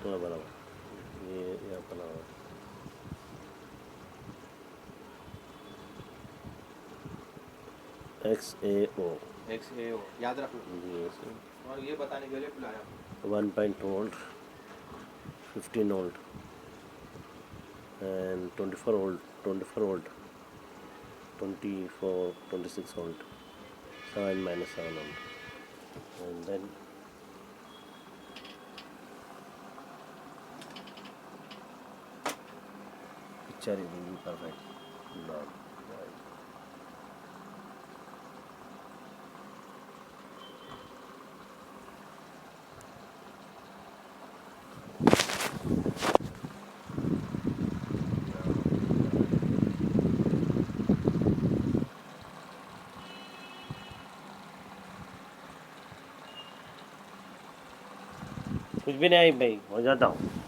हाँ बराबर, ये अपना XAO। XAO याद रखना। Yes, और ये बताने के लिए बुलाया। 1.2 volt, 15 volt, and 24 volt, 24 volt, 24, 26 volt, 7 minus 7 volt, and then picture will be perfect. Log. कुछ भी नहीं भाई, हो जाता हूँ।